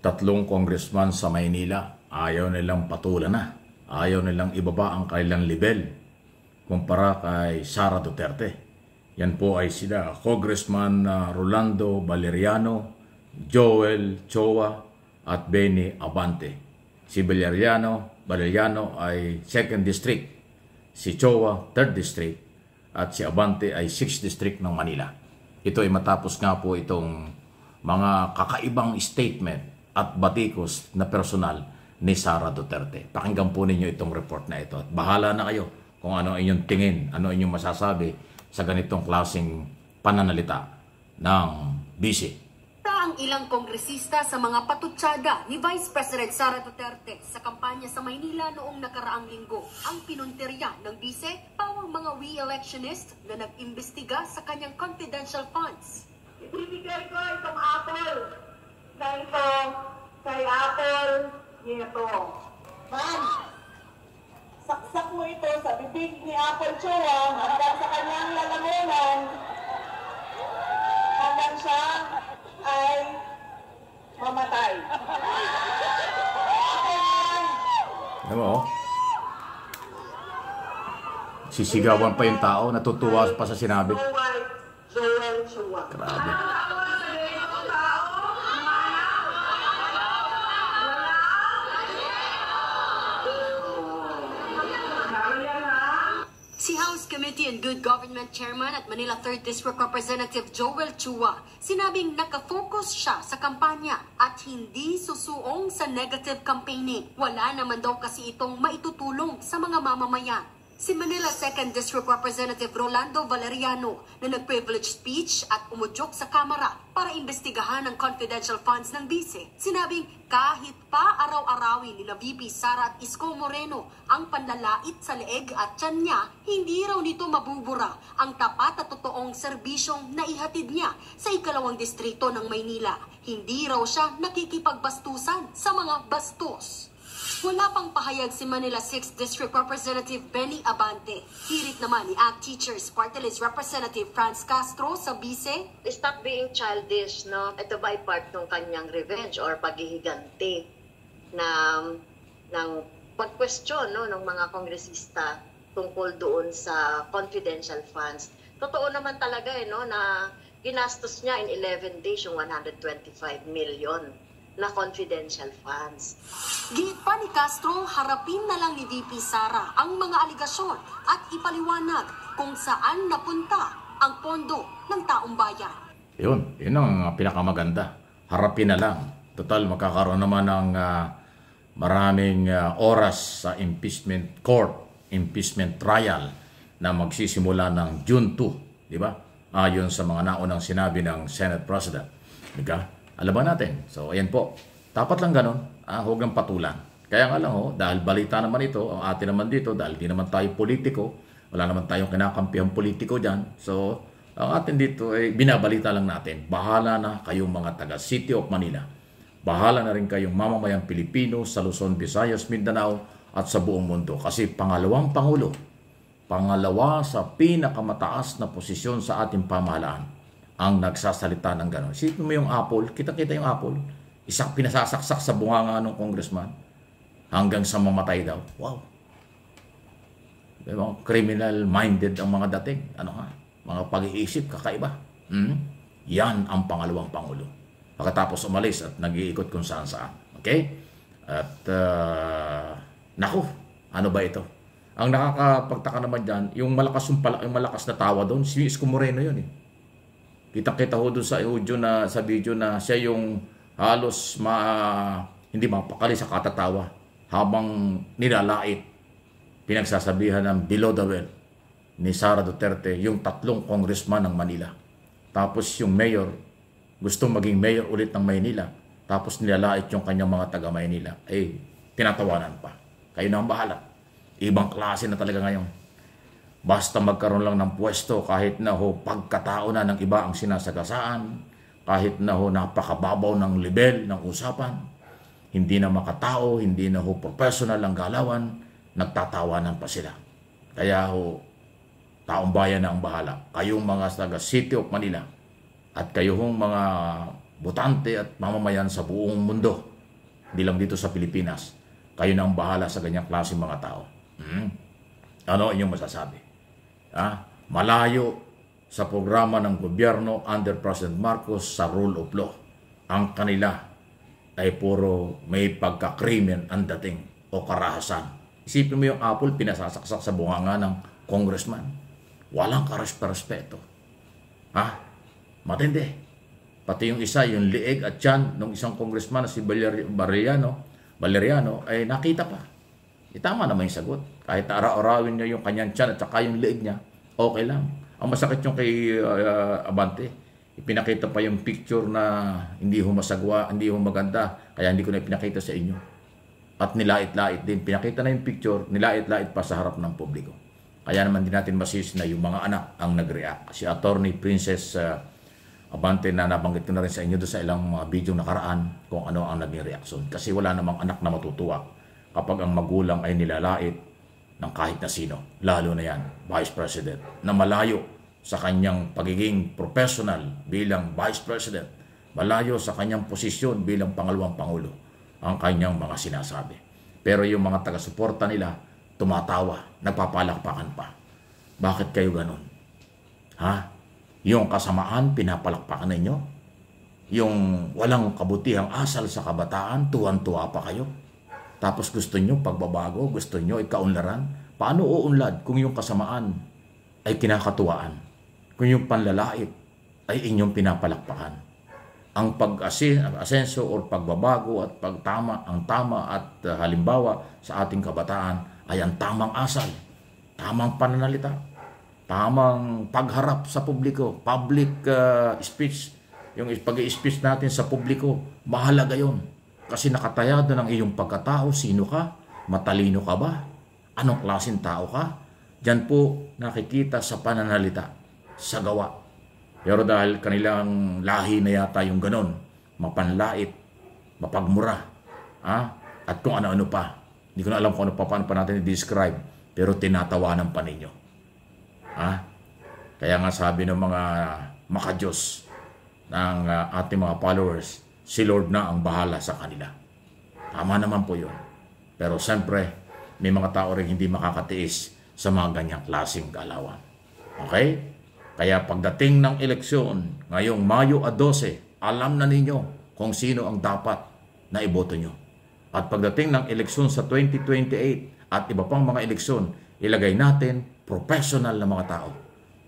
Tatlong congressman sa Maynila, ayaw nilang patulan na. Ayaw nilang ibaba ang kailang level kumpara kay Sara Duterte. Yan po ay sila Congressman Rolando Valeriano, Joel Chua at Benny Abante. Si Valeriano ay 2nd District, si Chua 3rd District at si Abante ay 6th District ng Manila. Ito ay matapos nga po itong mga kakaibang statement at batikos na personal ni Sara Duterte. Pakinggan po ninyo itong report na ito. At bahala na kayo kung ano inyong tingin, ano inyong masasabi sa ganitong klaseng pananalita ng BC. Ang ilang kongresista sa mga patutsada ni Vice President Sara Duterte sa kampanya sa Maynila noong nakaraang linggo. Ang pinunterya ng BC, pawang mga re-electionist na nag-imbestiga sa kanyang confidential funds. Ibibigay ko itong apple na ito kay Apple nito. Ma'am, saksak mo ito sa bibig ni Apple Chua hanggang sa kanyang lalamunan hanggang siya ay mamatay. Ano mo? Sisigawan pa yung tao, natutuwa pa sa sinabi. Joel Chua. Grabe. Si House Committee on Good Government Chairman at Manila 3rd District Representative Joel Chua, sinabing nakafocus siya sa kampanya at hindi susuong sa negative campaigning. Wala naman daw kasi itong maitutulong sa mga mamamayan. Si Manila 2nd District Representative Rolando Valeriano na nag-privilege speech at umudyok sa kamera para imbestigahan ang confidential funds ng BC. Sinabing kahit pa araw-arawin ni VP Sara at Isko Moreno ang panlalait sa leeg at tiyan niya, hindi raw nito mabubura ang tapat at totoong serbisyong naihatid niya sa ikalawang distrito ng Maynila. Hindi raw siya nakikipagbastusan sa mga bastos. Wala pang pahayag si Manila 6th District Representative Benny Abante. Hirit naman ni ACT Teachers Party List Representative Franz Castro sa BC. Stop being childish, no? Ito ba ay part ng kanyang revenge or paghihiganti ng pag-question, no, ng mga kongresista tungkol doon sa confidential funds. Totoo naman talaga, no, na ginastos niya in 11 days yung 125 million na confidential funds. Giit pa ni Castro, harapin na lang ni VP Sara ang mga aligasyon at ipaliwanag kung saan napunta ang pondo ng taong bayan. Yun ang pinakamaganda. Harapin na lang. Total, makakaroon naman ng maraming oras sa impeachment court, impeachment trial na magsisimula ng June 2, di ba? Ayon sa mga naunang sinabi ng Senate President. Diba? Alam ba natin? So, ayan po. Dapat lang ganun. Huwag ng patulan. Kaya nga lang, dahil balita naman ito, ang atin naman dito, dahil di naman tayo politiko, wala naman tayong kinakampihan politiko dyan. So, ang atin dito ay binabalita lang natin. Bahala na kayong mga taga City of Manila. Bahala na rin kayong mamamayang Pilipino sa Luzon, Visayas, Mindanao at sa buong mundo. Kasi pangalawang Pangulo, pangalawa sa pinakamataas na posisyon sa ating pamahalaan, ang nagsasalita ng gano'n. Isipin mo yung apple, kita-kita yung apple, isang pinasasaksak sa bunganga ng congressman hanggang sa mamatay daw. Wow! Diba? Criminal-minded ang mga dating. Mga pag-iisip, kakaiba. Yan ang pangalawang Pangulo. Pagkatapos umalis at nag-iikot kung saan-saan. Okay? At, naku, ano ba ito? Ang nakakapagtaka naman dyan, yung malakas na tawa doon, si Isko Moreno yun eh. Kita-kita ho doon sa audio na, sa video na siya yung halos hindi mapakali sa katatawa habang nilalait, pinagsasabihan ng below the belt ni Sara Duterte yung tatlong congressman ng Manila. Tapos yung mayor, gusto maging mayor ulit ng Maynila. Tapos nilalait yung kanyang mga taga Maynila. Tinatawanan pa. Kayo na ang bahala. Ibang klase na talaga ngayon. Basta magkaroon lang ng pwesto, kahit na pagkatao na ng iba ang sinasagasaan, kahit na napakababaw ng level ng usapan, hindi na makatao, hindi na professional ang galawan, nagtatawanan pa sila. Kaya taong bayan na ang bahala. Kayong mga taga City of Manila at kayong mga botante at mamamayan sa buong mundo, Hindi lang dito sa Pilipinas. Kayo na ang bahala sa ganyang klaseng mga tao. Ano inyong masasabi? Malayo sa programa ng gobyerno under President Marcos sa rule of law. Ang kanila ay puro may pagkakrimen ang dating o karahasan. Isipin mo yung apple pinasasaksak sa bunganga ng congressman. Walang karespeto. Matindi. Pati yung isa, yung liig at tiyan ng isang congressman na si Valeriano ay nakita pa. Tama naman yung sagot. Kahit ara-arawin niya yung kanyang tiyan at saka yung liig niya, okay lang. Ang masakit yung kay Abante, ipinakita pa yung picture na hindi humasagwa, hindi humaganda, kaya hindi ko na ipinakita sa inyo. At nilait-lait din. Pinakita na yung picture, nilait-lait pa sa harap ng publiko. Kaya naman din natin masisi na yung mga anak ang nag-react. Si Attorney Princess Abante na nabanggit ko na rin sa inyo doon sa ilang mga video nakaraan kung ano ang naging reaksyon. Kasi wala namang anak na matutuwa kapag ang magulang ay nilalait ng kahit na sino. Lalo na yan, Vice President, na malayo sa kanyang pagiging professional bilang Vice President, malayo sa kanyang posisyon bilang pangalawang Pangulo ang kanyang mga sinasabi. Pero yung mga taga-suporta nila, tumatawa, nagpapalakpakan pa. Bakit kayo ganun? Yung kasamaan, pinapalakpakan ninyo? Yung walang kabutihang asal sa kabataan, tuwan-tuwa pa kayo? Tapos gusto nyo pagbabago, gusto nyo ikaunlaran? Paano uunlad kung yung kasamaan ay kinakatuwaan? Kung yung panlalait ay inyong pinapalakpakan? Ang pag-asenso o pagbabago at pagtama, ang tama at halimbawa sa ating kabataan ay ang tamang asal, tamang pananalita, tamang pagharap sa publiko, public speech, yung pag-i-speech natin sa publiko, mahalaga yun. Kasi nakatayado ng iyong pagkatao, sino ka? Matalino ka ba? Anong klaseng tao ka? Diyan po nakikita sa pananalita, sa gawa. Pero dahil kanilang lahi na yata yung ganon, mapanlait, mapagmura, at kung ano-ano pa. Hindi ko na alam kung ano pa, paano pa natin i-describe, pero tinatawanan pa ninyo. Kaya nga sabi ng mga makadiyos ng ating mga followers, si Lord na ang bahala sa kanila. Tama naman po yun. Pero siyempre, may mga tao rin hindi makakatiis sa mga ganyang klaseng galawan. Okay? Kaya pagdating ng eleksyon, ngayong Mayo 12, alam na ninyo kung sino ang dapat na iboto nyo. At pagdating ng eleksyon sa 2028 at iba pang mga eleksyon, ilagay natin professional na mga tao.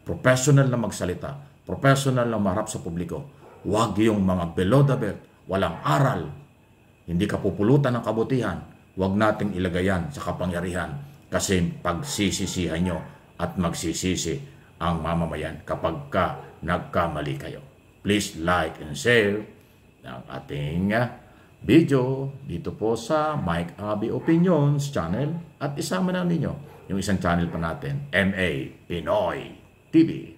Professional na magsalita. Professional na marap sa publiko. Huwag yung mga below the belt, walang aral, hindi ka pupulutan ng kabutihan. Huwag nating ilagayan sa kapangyarihan kasi pagsisisihan nyo at magsisisi ang mamamayan kapag ka nagkamali kayo. Please like and share ang ating video dito po sa Mike Abby Opinions channel at isama na ninyo yung isang channel pa natin, MA Pinoy TV.